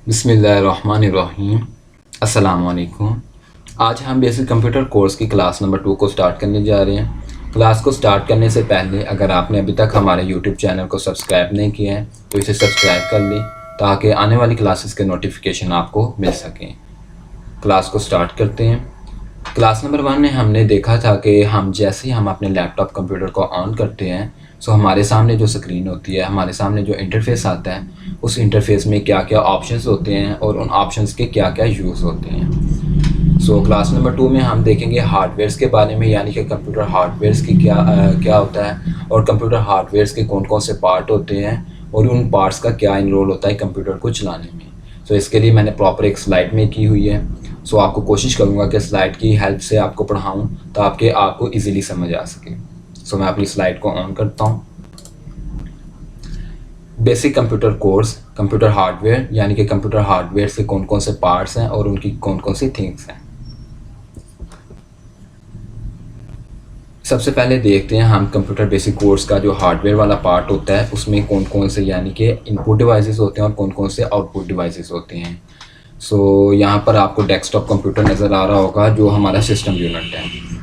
बिस्मिल्लाहिर्रहमानिर्रहीम। अस्सलामुअलैकुम। आज हम बेसिक कंप्यूटर कोर्स की क्लास नंबर 2 को स्टार्ट करने जा रहे हैं। क्लास को स्टार्ट करने से पहले अगर आपने अभी तक हमारे यूट्यूब चैनल को सब्सक्राइब नहीं किया है तो इसे सब्सक्राइब कर लें ताकि आने वाली क्लासेस के नोटिफिकेशन आपको मिल सकें। क्लास को स्टार्ट करते हैं। क्लास नंबर 1 में हमने देखा था कि हम जैसे ही हम अपने लैपटॉप कंप्यूटर को ऑन करते हैं सो हमारे सामने जो स्क्रीन होती है, हमारे सामने जो इंटरफेस आता है, उस इंटरफेस में क्या क्या ऑप्शंस होते हैं और उन ऑप्शंस के क्या क्या यूज़ होते हैं। सो क्लास नंबर 2 में हम देखेंगे हार्डवेयर्स के बारे में, यानी कि कंप्यूटर हार्डवेयर्स की क्या होता है और कंप्यूटर हार्डवेयर्स के कौन कौन से पार्ट होते हैं और उन पार्ट्स का क्या इन रोल होता है कंप्यूटर को चलाने में। सो इसके लिए मैंने प्रॉपर एक स्लाइड में की हुई है। सो आपको कोशिश करूँगा कि स्लाइड की हेल्प से आपको पढ़ाऊँ तो आपको ईज़िली समझ आ सके। सो मैं अपनी स्लाइड को ऑन करता हूँ। Basic computer course, computer hardware, यानी कि कंप्यूटर हार्डवेयर से कौन कौन से पार्ट्स हैं और उनकी कौन कौन सी थिंग्स हैं। सबसे पहले देखते हैं हम कंप्यूटर बेसिक कोर्स का जो हार्डवेयर वाला पार्ट होता है उसमें कौन कौन से यानी कि इनपुट डिवाइसेस होते हैं और कौन कौन से आउटपुट डिवाइसेस होते हैं। सो यहाँ पर आपको डेस्कटॉप कंप्यूटर नज़र आ रहा होगा जो हमारा सिस्टम यूनिट है।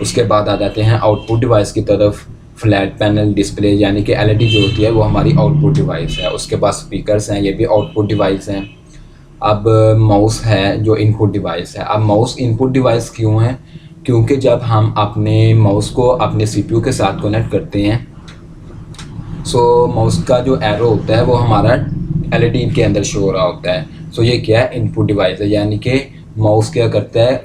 उसके बाद आ जाते हैं आउटपुट डिवाइस की तरफ। फ्लैट पैनल डिस्प्ले यानी कि एलईडी जो होती है वो हमारी आउटपुट डिवाइस है। उसके बाद स्पीकर्स हैं, ये भी आउटपुट डिवाइस हैं। अब माउस है जो इनपुट डिवाइस है। अब माउस इनपुट डिवाइस क्यों है? क्योंकि जब हम अपने माउस को अपने सीपीयू के साथ कनेक्ट करते हैं सो माउस का जो एरो होता है वो हमारा एलईडी के अंदर शो हो रहा होता है। सो ये क्या है? इनपुट डिवाइस है। यानी कि माउस क्या करता है,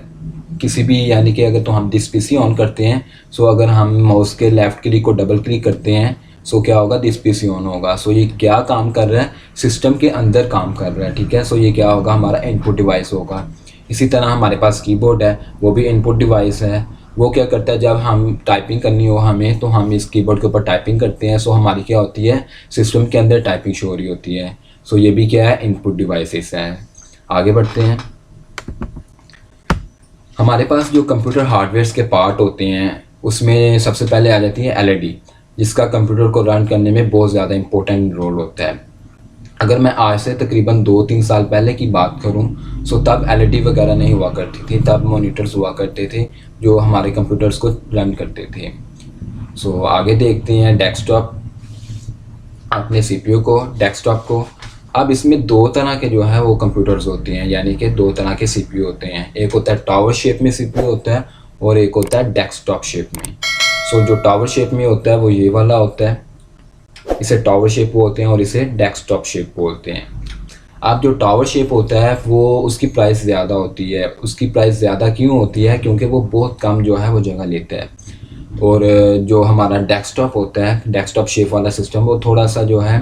किसी भी यानी कि अगर तो हम दिस पीसी ऑन करते हैं सो अगर हम माउस के लेफ़्ट क्लिक को डबल क्लिक करते हैं सो क्या होगा? दिस पीसी ऑन होगा। सो ये क्या काम कर रहा है? सिस्टम के अंदर काम कर रहा है, ठीक है। सो ये क्या होगा? हमारा इनपुट डिवाइस होगा। इसी तरह हमारे पास कीबोर्ड है, वो भी इनपुट डिवाइस है। वो क्या करता है, जब हम टाइपिंग करनी हो हमें तो हम इस कीबोर्ड के ऊपर टाइपिंग करते हैं सो हमारी क्या होती है? सिस्टम के अंदर टाइपिंग शो हो रही होती है। सो ये भी क्या है? इनपुट डिवाइसेस हैं। आगे बढ़ते हैं। हमारे पास जो कंप्यूटर हार्डवेयर्स के पार्ट होते हैं उसमें सबसे पहले आ जाती है एलईडी, जिसका कंप्यूटर को रन करने में बहुत ज़्यादा इंपॉर्टेंट रोल होता है। अगर मैं आज से तकरीबन 2-3 साल पहले की बात करूं सो तब एलईडी वगैरह नहीं हुआ करती थी, तब मॉनिटर्स हुआ करते थे जो हमारे कंप्यूटर्स को रन करते थे। सो आगे देखते हैं डेस्कटॉप, अपने सीपीयू को, डेस्कटॉप को। अब इसमें दो तरह के जो है वो कंप्यूटर्स होते हैं, यानी कि दो तरह के सीपीयू होते हैं। एक होता है टावर शेप में सीपीयू होता है और एक होता है डेस्कटॉप शेप में। सो जो टावर शेप में होता है वो ये वाला होता है, इसे टावर शेप बोलते हैं और इसे डेस्कटॉप शेप बोलते हैं। अब जो टावर शेप होता है वो उसकी प्राइस ज़्यादा होती है। उसकी प्राइस ज़्यादा क्यों होती है? क्योंकि वो बहुत कम जो है वो जगह लेता है। और जो हमारा डेस्कटॉप होता है, डेस्कटॉप शेप वाला सिस्टम, वो थोड़ा सा जो है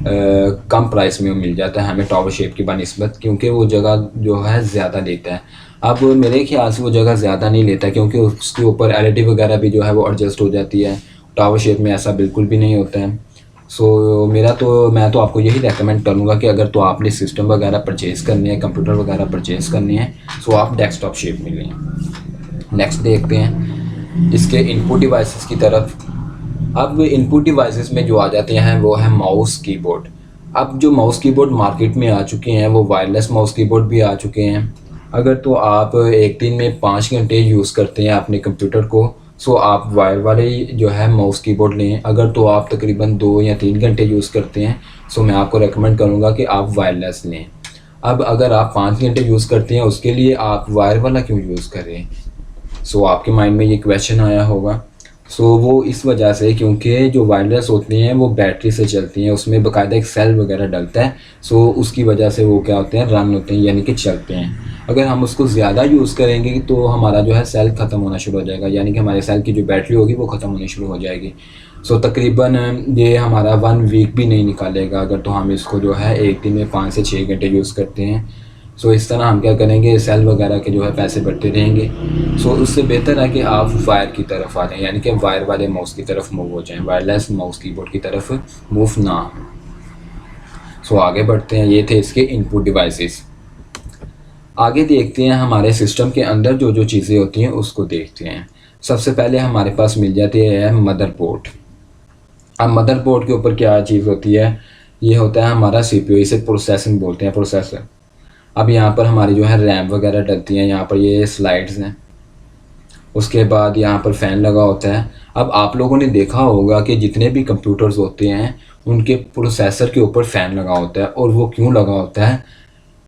कम प्राइस में मिल जाता है हमें टावर शेप की बनिस्बत, क्योंकि वो जगह जो है ज़्यादा लेता है। अब मेरे ख्याल से वो जगह ज़्यादा नहीं लेता क्योंकि उसके ऊपर एलईडी वगैरह भी जो है वो एडजस्ट हो जाती है। टावर शेप में ऐसा बिल्कुल भी नहीं होता है। सो मैं तो आपको यही रेकमेंड करूँगा कि अगर तो आपने सिस्टम वगैरह परचेज़ करने हैं, कंप्यूटर वगैरह परचेज़ करने हैं सो आप डेस्कटॉप शेप में लें। नेक्स्ट देखते हैं इसके इनपुट डिवाइसेस की तरफ। अब इनपुट डिवाइसेस में जो आ जाते हैं वो है माउस, कीबोर्ड। अब जो माउस कीबोर्ड मार्केट में आ चुके हैं वो वायरलेस माउस कीबोर्ड भी आ चुके हैं। अगर तो आप एक दिन में 5 घंटे यूज़ करते हैं अपने कंप्यूटर को सो आप वायर वाले जो है माउस कीबोर्ड लें। अगर तो आप तकरीबन 2 या 3 घंटे यूज़ करते हैं सो मैं आपको रेकमेंड करूँगा कि आप वायरलेस लें। अब अगर आप 5 घंटे यूज़ करते हैं उसके लिए आप वायर वाला क्यों यूज़ करें? सो आपके माइंड में ये क्वेश्चन आया होगा। सो वो इस वजह से क्योंकि जो वायरलेस होते हैं वो बैटरी से चलती हैं, उसमें बाकायदा एक सेल वगैरह डलता है। सो उसकी वजह से वो क्या होते हैं? रन होते हैं, यानी कि चलते हैं। अगर हम उसको ज़्यादा यूज़ करेंगे तो हमारा जो है सेल ख़त्म होना शुरू हो जाएगा, यानी कि हमारे सेल की जो बैटरी होगी वो ख़त्म होनी शुरू हो जाएगी। सो तकरीबन ये हमारा 1 वीक भी नहीं निकालेगा अगर तो हम इसको जो है एक दिन में 5 से 6 घंटे यूज़ करते हैं। सो इस तरह हम क्या करेंगे? सेल वगैरह के जो है पैसे बढ़ते रहेंगे। सो उससे बेहतर है कि आप वायर की तरफ आ जाएं, यानी कि वायर वाले माउस की तरफ मूव हो जाएं, वायरलेस माउस कीबोर्ड की तरफ मूव ना हो। सो आगे बढ़ते हैं। ये थे इसके इनपुट डिवाइसेस। आगे देखते हैं हमारे सिस्टम के अंदर जो जो चीज़ें होती हैं उसको देखते हैं। सबसे पहले हमारे पास मिल जाती है मदरबोर्ड। अब मदरबोर्ड के ऊपर क्या चीज़ होती है? ये होता है हमारा CPU, इसे प्रोसेसिंग बोलते हैं, प्रोसेसर। अब यहाँ पर हमारी जो है रैम वगैरह डलती हैं, यहाँ पर ये स्लाइड्स हैं। उसके बाद यहाँ पर फ़ैन लगा होता है। अब आप लोगों ने देखा होगा कि जितने भी कंप्यूटर्स होते हैं उनके प्रोसेसर के ऊपर फ़ैन लगा होता है, और वो क्यों लगा होता है,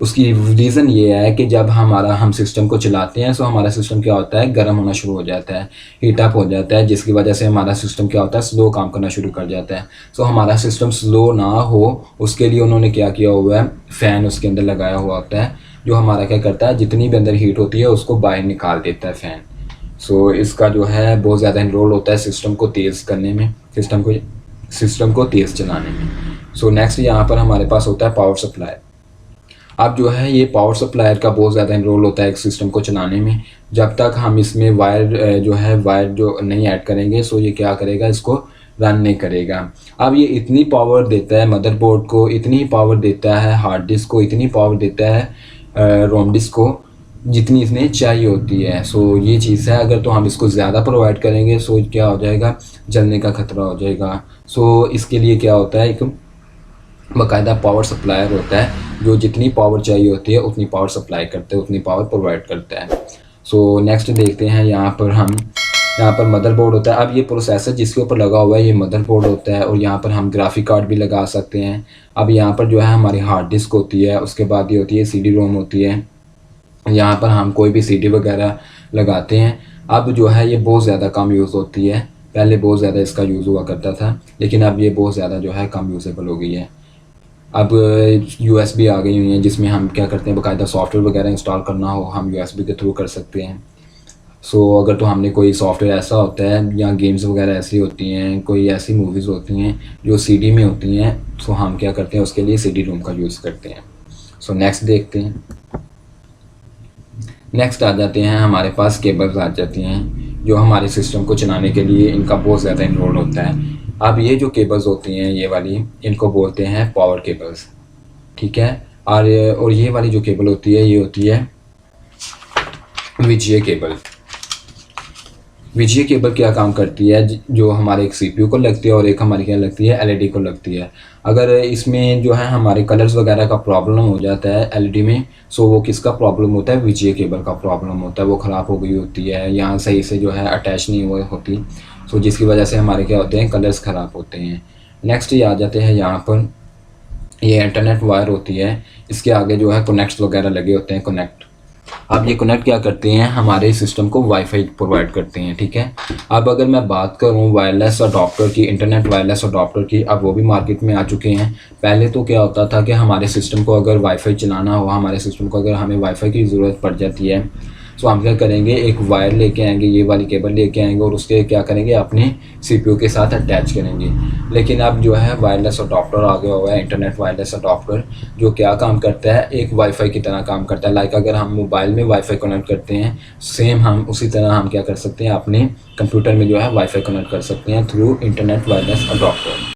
उसकी रीज़न ये है कि जब हम सिस्टम को चलाते हैं, सो हमारा सिस्टम क्या होता है, गर्म होना शुरू हो जाता है, हीट अप हो जाता है, जिसकी वजह से हमारा सिस्टम क्या होता है, स्लो काम करना शुरू कर जाता है। सो हमारा सिस्टम स्लो ना हो, उसके लिए उन्होंने क्या किया हुआ है, फ़ैन उसके अंदर लगाया हुआ होता है, जो हमारा क्या करता है, जितनी भी अंदर हीट होती है उसको बाहर निकाल देता है फ़ैन। सो इसका जो है बहुत ज़्यादा रोल होता है सिस्टम को तेज़ करने में, सिस्टम को तेज़ चलाने में। सो नेक्स्ट यहाँ पर हमारे पास होता है पावर सप्लाई। अब जो है ये पावर सप्लायर का बहुत ज़्यादा रोल होता है एक सिस्टम को चलाने में। जब तक हम इसमें वायर जो नहीं ऐड करेंगे, सो ये क्या करेगा, इसको रन नहीं करेगा। अब ये इतनी पावर देता है मदरबोर्ड को, इतनी पावर देता है हार्ड डिस्क को, इतनी पावर देता है रोम डिस्क को, जितनी इसने चाहिए होती है। सो ये चीज़ है, अगर तो हम इसको ज़्यादा प्रोवाइड करेंगे, सो क्या हो जाएगा, जलने का ख़तरा हो जाएगा। सो इसके लिए क्या होता है, एक बाकायदा पावर सप्लायर होता है जो जितनी पावर चाहिए होती है उतनी पावर सप्लाई करता है, उतनी पावर प्रोवाइड करता है। सो नेक्स्ट देखते हैं, यहाँ पर मदरबोर्ड होता है। अब ये प्रोसेसर जिसके ऊपर लगा हुआ है ये मदरबोर्ड होता है, और यहाँ पर हम ग्राफिक कार्ड भी लगा सकते हैं। अब यहाँ पर जो है हमारी हार्ड डिस्क होती है, उसके बाद ये होती है CD रोम होती है। यहाँ पर हम कोई भी CD वगैरह लगाते हैं। अब जो है ये बहुत ज़्यादा कम यूज़ होती है, पहले बहुत ज़्यादा इसका यूज़ हुआ करता था, लेकिन अब ये बहुत ज़्यादा जो है कम यूज़ेबल हो गई है। अब USB आ गई हुई हैं, जिसमें हम क्या करते हैं, बाकायदा सॉफ्टवेयर वगैरह इंस्टॉल करना हो हम USB के थ्रू कर सकते हैं। सो अगर तो हमने कोई सॉफ्टवेयर ऐसा होता है, या गेम्स वगैरह ऐसी होती हैं, कोई ऐसी मूवीज़ होती हैं जो CD में होती हैं, सो हम क्या करते हैं, उसके लिए CD रोम का यूज़ करते हैं। सो नेक्स्ट देखते हैं। नेक्स्ट आ जाते हैं, हमारे पास केबल्स आ जाती हैं जो हमारे सिस्टम को चलाने के लिए इनका बहुत ज़्यादा इन्वॉल्व होता है। अब ये जो केबल्स होती हैं, ये वाली, इनको बोलते हैं पावर केबल्स, ठीक है। और ये वाली जो केबल होती है ये होती है VGA केबल। VGA केबल क्या काम करती है, जो हमारे एक CPU को लगती है और एक हमारी क्या लगती है, LED को लगती है। अगर इसमें जो है हमारे कलर्स वगैरह का प्रॉब्लम हो जाता है LED में, सो वो किसका प्रॉब्लम होता है, VGA केबल का प्रॉब्लम होता है, वो ख़राब हो गई होती है, यहाँ सही से जो है अटैच नहीं हुई होती, सो जिसकी वजह से हमारे क्या होते हैं, कलर्स ख़राब होते हैं। नेक्स्ट ये आ जाते हैं, यहाँ पर ये इंटरनेट वायर होती है, इसके आगे जो है कनेक्ट्स वगैरह लगे होते हैं, कनेक्ट। अब ये कनेक्ट क्या करते हैं, हमारे सिस्टम को वाईफाई प्रोवाइड करते हैं, ठीक है। अब अगर मैं बात करूं वायरलेस अडॉप्टर की, इंटरनेट वायरलेस अडॉप्टर की, अब वो भी मार्केट में आ चुके हैं। पहले तो क्या होता था कि हमारे सिस्टम को अगर वाईफाई चलाना हो, हमारे सिस्टम को अगर हमें वाईफाई की ज़रूरत पड़ जाती है, सो हम क्या करेंगे, एक वायर लेके आएंगे, ये वाली केबल लेके आएंगे, और उसके क्या करेंगे, अपने CPU के साथ अटैच करेंगे। लेकिन अब जो है वायरलेस अडॉप्टर आ गया हुआ है, इंटरनेट वायरलेस अडॉप्टर, जो क्या काम करता है, एक वाईफाई की तरह काम करता है। लाइक अगर हम मोबाइल में वाईफाई कनेक्ट करते हैं, सेम हम उसी तरह हम क्या कर सकते हैं, अपने कंप्यूटर में जो है वाईफाई कनेक्ट कर सकते हैं थ्रू इंटरनेट वायरलेस अडॉप्टर।